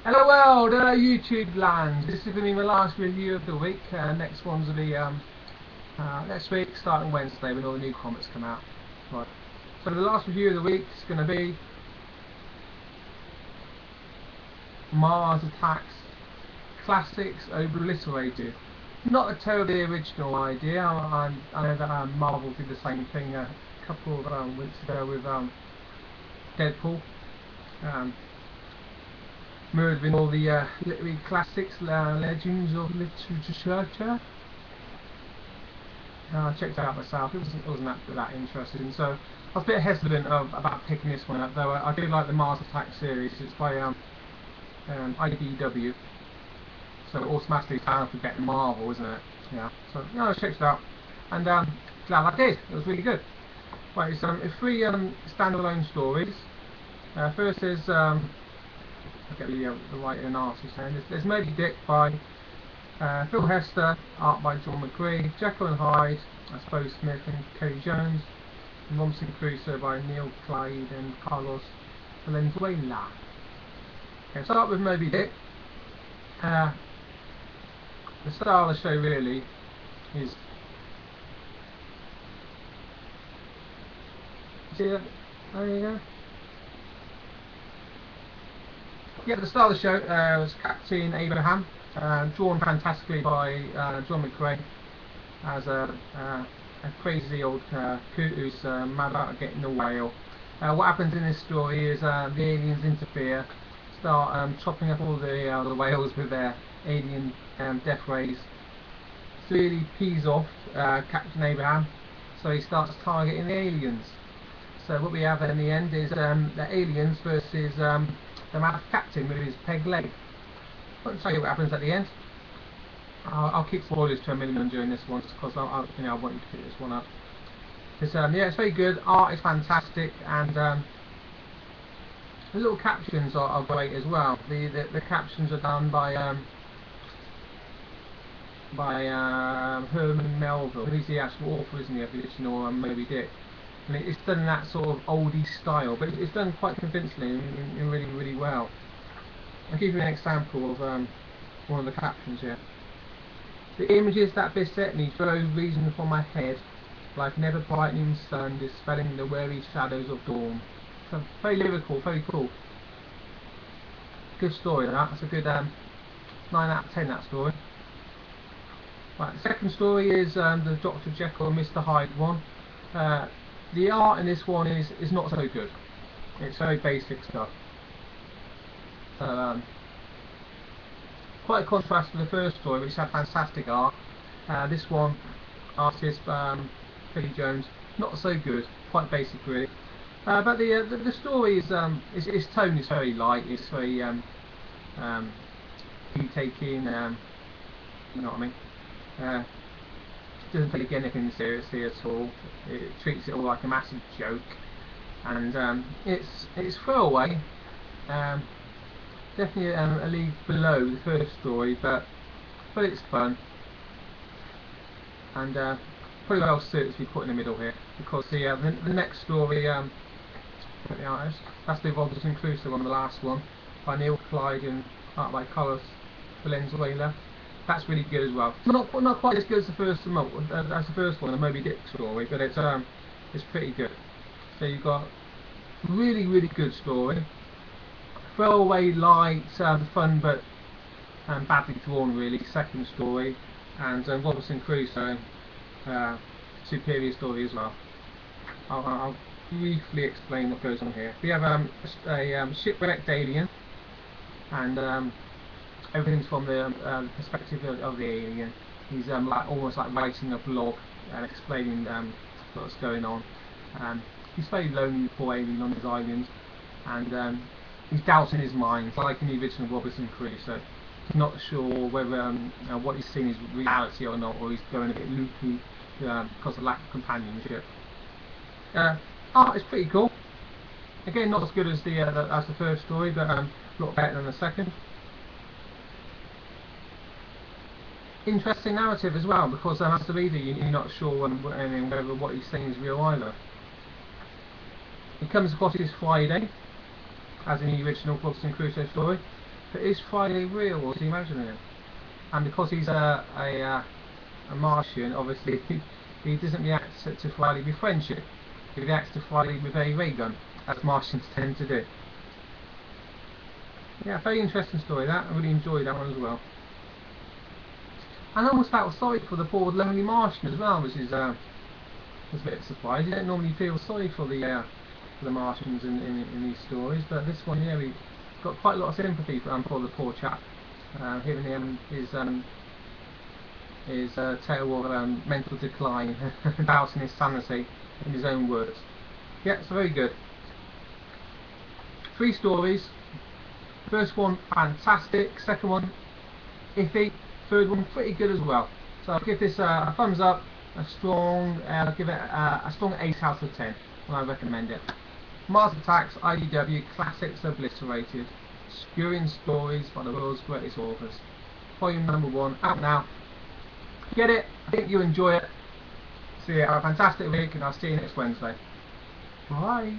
Hello world, hello YouTube land. This is going to be my last review of the week. Next one's will be next week, starting Wednesday when all the new comics come out. Right. So the last review of the week is going to be Mars Attacks Classics Obliterated. Not a terribly original idea. I know that Marvel did the same thing a couple of weeks ago with Deadpool. Murdering all the literary classics, legends of literature. I checked it out myself. It wasn't that interesting. So I was a bit hesitant about picking this one up, though I do like the Mars Attacks series. It's by IDW, so automatically bound for getting Marvel, isn't it? Yeah. So I checked it out, and glad I did. It was really good. Right, it's three standalone stories. First is I'll get the writer and artist saying there's Moby Dick by Phil Hester, art by John McCree, Jekyll and Hyde, I suppose Smith and Kelly Jones, and Robinson Crusoe by Neil Clyde and Carlos Valenzuela. Okay, start with Moby Dick. The style of the show really is. See that? There you go. Yeah, the start of the show was Captain Abraham, drawn fantastically by John McCree as a crazy old coot who's mad about getting a whale. What happens in this story is the aliens interfere, start chopping up all the whales with their alien death rays. This really pees off Captain Abraham, so he starts targeting the aliens. So what we have in the end is the aliens versus the mad captain with his peg leg. I won't tell you what happens at the end. I'll keep spoilers to a minimum during this one, because I want you to pick this one up. Because yeah, it's very good. Art is fantastic, and the little captions are great as well. The captions are done by Herman Melville. He's the actual author, isn't he, of the original Moby Dick. And it's done in that sort of oldie style, but it's done quite convincingly and really well. I'll give you an example of one of the captions here. The images that beset me drove reason from my head, like never brightening sun dispelling the weary shadows of dawn. So very lyrical, very cool. Good story that. That's a good 9 out of 10, that story. Right, the second story is the Dr. Jekyll and Mr. Hyde one. The art in this one is not so good. It's very basic stuff. Quite a contrast to the first story, which had fantastic art. This one, artist Kelly Jones, not so good. Quite basic, really. But the story is its tone is very light. It's very taking. You know what I mean? Doesn't take anything seriously at all. It treats it all like a massive joke, and it's throwaway. Definitely a league below the first story, but it's fun, and pretty well suited to be put in the middle here, because the next story, the artist, that's the Robinson Crusoe one, the last one, by Neil Clyde and art by Carlos Valenzuela. That's really good as well. Not quite as good as the first one, the Moby Dick story, but it's pretty good. So you've got really good story, throwaway light, fun but badly drawn really. Second story, and Robinson Crusoe, superior story as well. I'll briefly explain what goes on here. We have a shipwrecked alien, and everything's from the perspective of the alien. He's almost like writing a blog and explaining what's going on. He's very lonely, poor alien on his island, and he's doubting his mind, like in the original Robinson Crusoe. He's not sure whether what he's seeing is reality or not, or he's going a bit loopy because of lack of companionship. Art is pretty cool. Again, not as good as the first story, but a lot better than the second. Interesting narrative as well, because as the reader you're not sure whether what he's saying is real either. He comes across his Friday, as in the original Robinson Crusoe story, But is Friday real, or is he imagining it? And because he's a Martian, obviously he doesn't react to Friday with friendship. He reacts to Friday with a ray gun, as Martians tend to do. Yeah, very interesting story that. I really enjoyed that one as well. And I almost felt sorry for the poor lonely Martian as well, which is was a bit of a surprise. You don't normally feel sorry for the Martians in these stories, but this one, yeah, we got quite a lot of sympathy for the poor chap, hearing his tale of mental decline, doubting his sanity, in his own words. Yeah, it's very good. 3 stories. First one, fantastic. Second one, iffy. Third one, pretty good as well. So I'll give this a thumbs up, a strong, I'll give it a strong 8 out of 10, and I recommend it. Mars Attacks, IDW, Classics Obliterated, Skewering Stories by the world's greatest authors. Volume number 1, out now. Get it, I think you'll enjoy it. So yeah, have a fantastic week, and I'll see you next Wednesday. Bye.